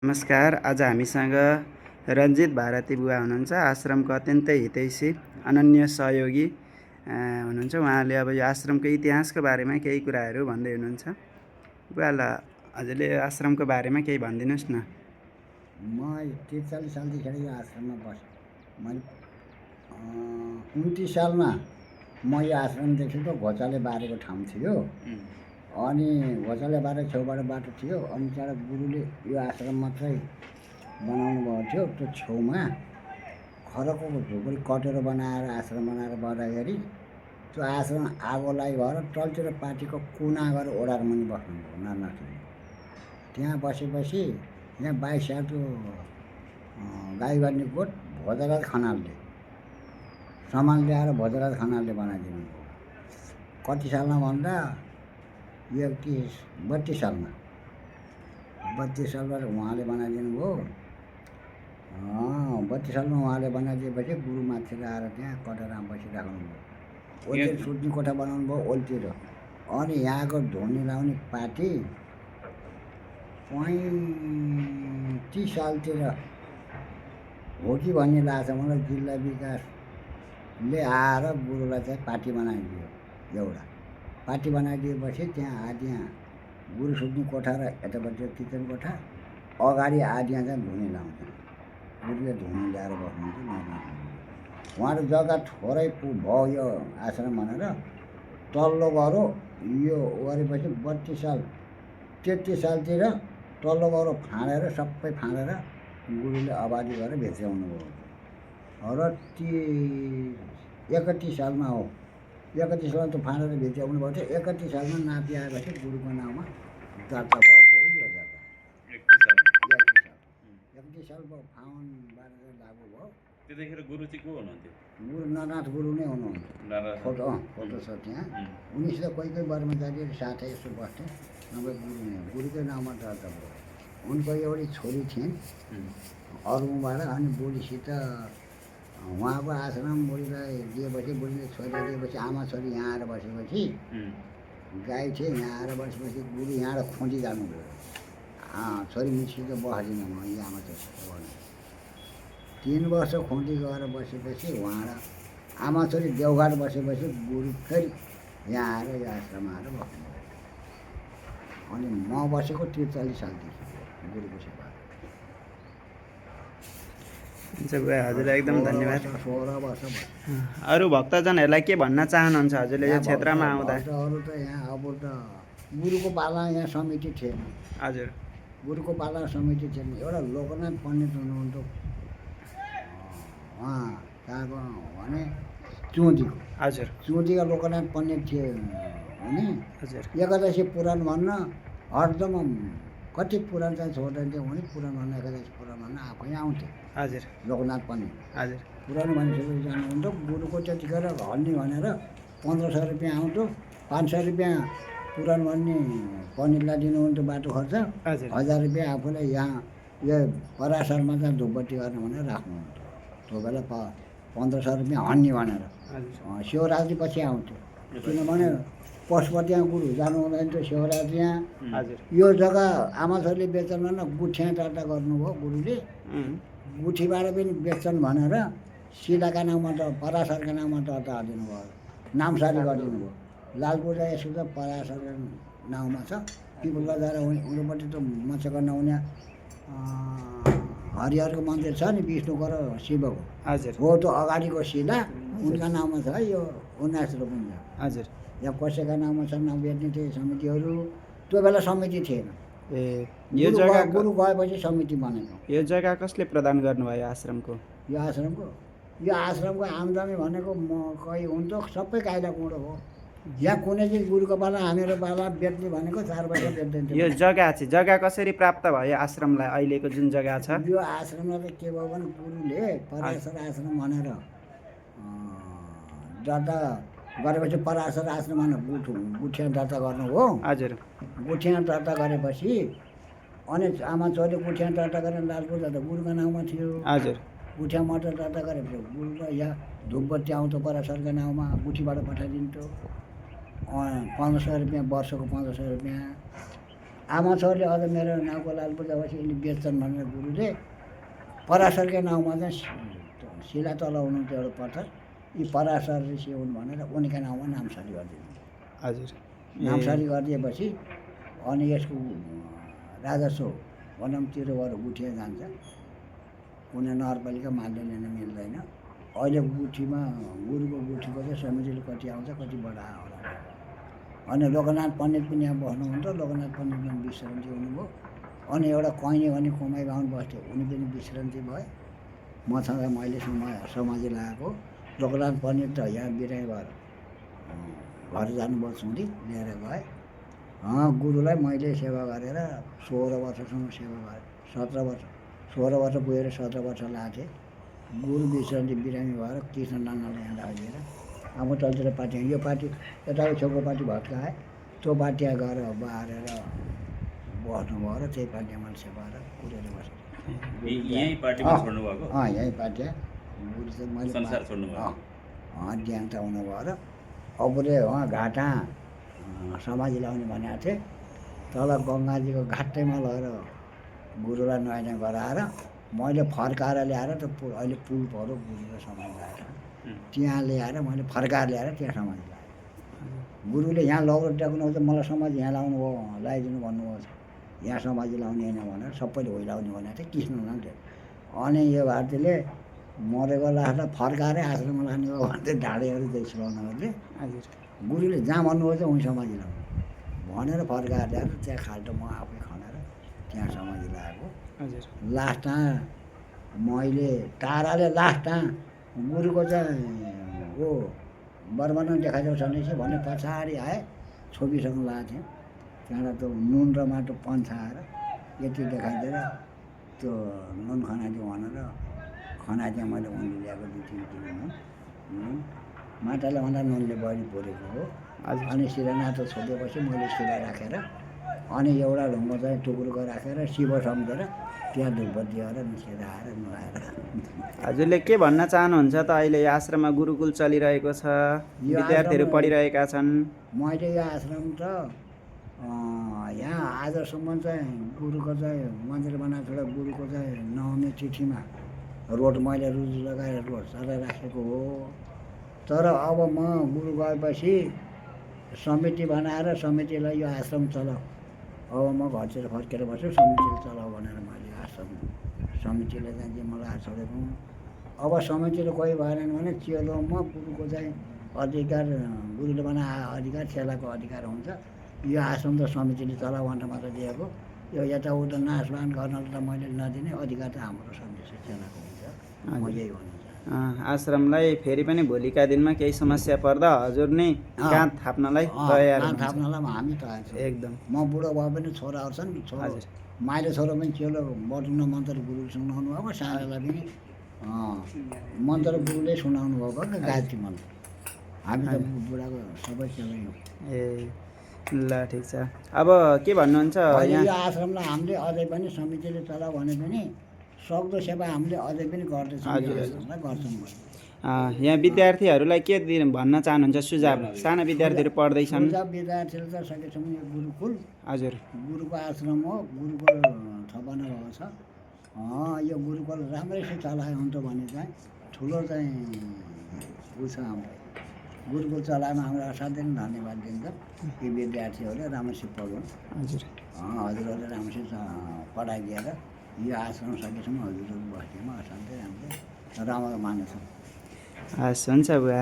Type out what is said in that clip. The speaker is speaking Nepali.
नमस्कार। आज हामीसँग रञ्जित भारती बुवा हुनुहुन्छ। आश्रमको अत्यन्तै हितैषी अनन्य सहयोगी हुनुहुन्छ। उहाँले अब यो आश्रमको इतिहासको बारेमा केही कुराहरू भन्दै हुनुहुन्छ। बुवालाई हजुरले आश्रमको बारेमा केही भनिदिनुहोस् न। म 43 सालदेखि यो आश्रममा बसेँ। मैले 29 सालमा म यो आश्रमदेखि त घोचाले बारेको ठाउँ थियो। अनि घोचाले बारे छेउबाट बाटो थियो। अनि त्यहाँबाट गुरुले यो आश्रम मात्रै बनाउनु भएको थियो। त्यो छेउमा खरको झुपडी कटेरो बनाएर आश्रम बनाएर बस्दाखेरि त्यो आश्रम आगो लागि भएर तलतिर पार्टीको कुना गरेर ओडार मुनि बस्नुभयो नरनाथले। त्यहाँ बसेपछि यहाँ 22 साल त्यो गाई गर्ने गोठ भोजराज खनालले सामान ल्याएर भोजराज खनालले बनाइदिनु भयो। कति सालमा भन्दा 32 सालमा 32 सालबाट उहाँले बनाइदिनु भयो। 32 सालमा उहाँले बनाइदिएपछि गुरु माथि आएर त्यहाँ कटरामा बसिराख्नु भयो। ओल्तिर सुत्ने कोठा बनाउनु भयो ओल्तिर। अनि यहाँको धुनी लाउने पार्टी 35 सालतिर हो कि भन्ने लाग्छ मलाई। जिल्ला विकासले आएर गुरुलाई चाहिँ पार्टी बनाइदियो। एउटा पार्टी बनाइदिएपछि त्यहाँ आदिया गुरु सुत्ने कोठा र यतापट्टि किचन कोठा अगाडि आदिया चाहिँ धुनी लाउँछ। गुरुले धुनी ल्याएर बस्नुहुन्छ। उहाँको जग्गा थोरै भयो यो आश्रम भनेर तल्लो गरो यो गरेपछि 32 साल 33 सालतिर तल्लो गरो फाँडेर सबै फाँडेर गुरुले आबादी गरेर भेच्याउनु भयो। र 31 सालमा हो 31 सालमा त्यो फाँडेर भेच्याउनु भएको थियो। 31 सालमा नापी आएपछि गुरुको नाउँमा दर्ता भएको हो यो जग्गा। 31 साल भयो फाउन 12 लागु भयो। त्यतिखेर गुरु चाहिँ को हुनुहुन्थ्यो? गुरु नरनाथ गुरु नै हुनुहुन्थ्यो। फोटो छ त्यहाँ। उनीसित कोही कर्मचारीहरू साथै यसो बस्थे। नभए गुरु नै गुरुकै नाउँमा दर्ता भयो। उनको एउटी छोरी थिइन् अरूबाट। अनि बुढीसित उहाँको आश्रम बुढीलाई दिएपछि बुढीले छोरी दिएपछि आमा छोरी यहाँ आएर बसेपछि गाई थिए। यहाँ आएर बसेपछि गुरु यहाँबाट खोजी जानुभयो। छोरी मिसित बस्दिनँ म यहाँ आमा छोरी 3 वर्ष खोजी गएर बसेपछि उहाँ आमा छोरी देवघाट बसेपछि गुरु फेरि यहाँ आएर यो आश्रममा आएर बस्नुभयो। अनि म बसेको 43 सालदेखि गुरुको सेवा। हुन्छ बुवा, हजुरलाई एकदम धन्यवाद। 16 वर्ष भयो। अरू भक्तजनहरूलाई के भन्न चाहनुहुन्छ हजुरले यो क्षेत्रमा आउँदा? भक्तहरू त यहाँ अब त गुरुको पाला यहाँ समिति थिएन। हजुर, गुरुको पाला समिति थिएन। एउटा लोकनाथ पण्डित हुनुहुन्थ्यो उहाँ कहाँको भने चुँदीको। हजुर, चुँदीका लोकनाथ पण्डित थिए हुने। हजुर, एकादशी पुराण भन्न हरदम कति पुराण चाहिँ छोड्दैन्थ्यो भने पुराण भन्न एकादशी पुराण भन्न आफै आउँथ्यो। हजुर, लोकनाथ पण्डित। हजुर, पुरानो मान्छेहरू जानुहुन्थ्यो। गुरुको त्यतिखेर हल्ने भनेर 1500 रुपियाँ आउँथ्यो। 500 रुपियाँ पुराण भन्ने पण्डितलाई दिनुहुन्थ्यो बाटो खर्च। 1000 रुपियाँ आफूलाई यहाँ यो पराशरमा चाहिँ धुपबत्ती गर्ने भनेर राख्नुहुन्थ्यो। त्यो बेला 1500 रुपियाँ हन्नी भनेर। शिवरात्रि पछि आउँथ्यो। किनभने पशुपति यहाँ गुरु जानु हुँदैन थियो शिवरात्रि यहाँ। यो जग्गा आमा छोरीले बेच्छन् भनेर गुठिया दर्ता गर्नुभयो गुरुले। गुठीबाट पनि बेच्छन् भनेर सिलाका नाउँमा त पराशरका नाउँमा दर्ता गरिदिनु भयो। नामसारी गरिदिनु भयो। लालपुर यसो त पराशरका नाउँमा छ। पिपल बजार उनीपट्टि त मचेको नहुने हरिहरको मन्दिर छ नि विष्णुको र शिवको। हजुर, हो त्यो अगाडिको शिला उनका नाउँमा छ। यो 19 रुपियाँ। हजुर, यहाँ कसैका नाउँमा छ नबेच्ने थिए समितिहरू। त्यो बेला समिति थिएन। यो जग्गा गुरु गएपछि समिति बनेको। यो जग्गा कसले प्रदान गर्नुभयो आश्रमको? यो आश्रमको आम्दानी भनेको म कहीँ हुन्थ्यो सबै काइला कुँडो हो। यहाँ कुनै चाहिँ गुरुको पाला हामीहरू पाला बेच्ने भनेको 4 वर्ष बेच्दैन थियो। यो जग्गा कसरी प्राप्त भयो आश्रमलाई? अहिलेको जुन जग्गा छ यो आश्रमलाई त के भयो भने गुरुले पराशर आश्रम भनेर दर्ता गरेपछि पराशर आश्रम भनेर गुठिया दर्ता गर्नु हो। हजुर, गुठिया दर्ता गरेपछि अनि आमा छोरीले गुठिया दर्ता गरेर लालपुर जाँदा गुरुको नाउँमा थियो। हजुर, गुठिया मटर दर्ता गरेपछि गुरुलाई यहाँ धुपबत्ती आउँथ्यो पराशरको नाउँमा गुठीबाट पठाइदिन्थ्यो। 1500 रुपियाँ वर्षको 1500 रुपियाँ। आमा छोरीले अझ मेरो नाउँको लाल पूजापछि यसले बेच्छन् भनेर गुरुले पराशरकै नाउँमा चाहिँ शिला चलाउनु त्यो एउटा पत्थर यी पराशर ऋषि हुन् भनेर उनीका नाउँमा नामसारी गरिदिनु। हजुर नामसारी गरिदिएपछि अनि यसको राजस्व वनमतिर गएर गुठिया जान्छ। कुनै नगरपालिका मान्य लिन मिल्दैन। अहिले गुठीमा गुरुको गुठीको चाहिँ समितिले कति आउँछ कति बढा होला। अनि लोकनाथ पण्डित पनि यहाँ बस्नुहुन्थ्यो। लोकनाथ पण्डित पनि विश्रान्ति हुनुभयो। अनि एउटा कैनी भने कुमाई बाहुन बस्थ्यो उनी पनि विश्रान्ति भए। मसँग मैले समाधि लगाएको। लोकनाथ पण्डित त यहाँ बिरामी भएर घर जानुभयो सुँधी लिएर गए। गुरुलाई मैले सेवा गरेर 16 वर्षसम्म सेवा गरेँ। 16 वर्ष पुगेर 17 वर्ष लाग्थेँ। गुरु विश्रान्ति बिरामी भएर कृष्ण नानालाई यहाँ राखिदिएर अब तलतिर पार्टी यो पार्टी यता छेउको पार्टी भत्काए त्यो पार्टी गएर बारेर बस्नुभयो र त्यही पार्टीमा मैले सेवा गरेर कुरेर बसेँ। यही पार्टीमा छोड्नु भएको? यही पार्टी गुरु चाहिँ मैले संसार छोड्नु भयो? देहान्त हुनुभयो र अबुले उहाँ घाटा समाधि लाउने भनेको थिएँ। तल गङ्गाजीको घाटैमा लगेर गुरुलाई नुहाइ गराएर मैले फर्काएर ल्याएर त अहिले पुल पऱ्यो गुरुको समाधि लगाएर त्यहाँ ल्याएर मैले फर्काएर ल्याएर त्यहाँ समाधि लगाएँ। गुरुले यहाँ लगेर टेक्नुहुन्छ मलाई समाधि यहाँ लाउनु भयो लगाइदिनु भन्नुभएको छ। यहाँ समाधि लाउने होइन भनेर सबैले होइलाउने भनेको थिएँ कृष्ण नान्थ्यो। अनि यो भारतीले मरेको लासलाई फर्काएरै आश्रममा लाने हो भन्दै ढाडेहरू चाहिँ सुनाउनुहुन्थ्यो। हजुर गुरुले जहाँ भन्नुभयो चाहिँ उहीँ समाधि लाउनु भनेर फर्काएर ल्याएर त्यहाँ खाल्टो म आफै खनेर त्यहाँ समाधि लगाएको। हजुर लास्टमा मैले ताराले लास्टमा गुरुको चाहिँ हो वर्णन देखाइदेऊ भनेपछि भने पछाडि आएँ छोपीसँग लगाएको थिएँ। त्यहाँबाट त्यो नुन र माटो पन्साएर यति देखाइदिएर त्यो नुन खनाइदिउँ भनेर खनाइदिएँ मैले उनले ल्याएको 2-3 किलो नुन माटाले भन्दा नुनले बढी परेको हो। अनि शिरा नातो छोपेपछि मैले शिरा राखेर अनि एउटा ढुङ्गो चाहिँ टुक्रोको राखेर शिव सम्झेर त्यहाँ धुपबत्ती दिएर निस्केर आएर नुहाएर। हजुरले के भन्न चाहनुहुन्छ त अहिले यो आश्रममा गुरुकुल चलिरहेको छ विद्यार्थीहरू पढिरहेका छन्। मैले यो आश्रम त यहाँ आजसम्म चाहिँ गुरुको चाहिँ मन्दिर बनाएको छ। गुरुको चाहिँ 9औं तिथिमा रोड मैले रुजु लगाएर रोड चलाइराखेको हो। तर अब म गुरु गएपछि समिति बनाएर समितिलाई यो आश्रम चलाऊ अब म घरतिर फर्केर बस्छु समितिले चलाऊ भनेर मैले आश्रम समितिले चाहिँ मलाई छोडेको। अब समितिले कोही भएन भने चेलोमा गुरुको चाहिँ अधिकार गुरुले बनाए अधिकार चेलाको अधिकार हुन्छ। यो आश्रम त समितिले चलाऊ भनेर मात्र दिएको। यो यताउता नाचगान गर्नलाई त मैले नदिने अधिकार त हाम्रो समिति चेलाको हुन्छ। म यही भन्नु चाहन्छु। आश्रमलाई फेरि पनि भोलिका दिनमा केही समस्या पर्दा हजुर नै काँध थाप्नलाई तयार काँध थाप्नलाई हामी तयार छौँ एकदम। म बुढो भए पनि छोराहरू छन्। छोरा माइलो छोरो पनि चेलो बटुल्न मन्त्र गुरु सुनाउनु भएको। सानालाई पनि मन्त्र गुरुले सुनाउनु भएको गायत्री मन्त्र। हामी त बुढाको सबै चेलै हौँ। ए ल ठिक छ। अब के भन्नुहुन्छ यो आश्रमलाई हामीले अझै पनि समितिले चलाऊ भने पनि सक्दो सेवा हामीले अझै पनि गर्दैछौँ। गर्छौँ। यहाँ विद्यार्थीहरूलाई के भन्न चाहनुहुन्छ सुझाव? साना विद्यार्थीहरू पढ्दैछन्। विद्यार्थीहरू त सकेसम्म यो गुरुकुल हजुर गुरुको आश्रम हो। गुरुकुल थपना भएको छ। यो गुरुकुल राम्रैसित चलायो हुन्थ्यो भने चाहिँ ठुलो चाहिँ उ छ हाम्रो गुरुकुल चलाएमा हाम्रो असाध्यै धन्यवाद दिन्छ। यी विद्यार्थीहरूले राम्रोसित पढुन्। हजुर हजुरहरूले राम्रोसित पढाइदिएर यो आश्रम सकेसम्म हजुरहरू बस्तीमा असाध्यै राम्रो मानेछौँ। हस् हुन्छ बुवा।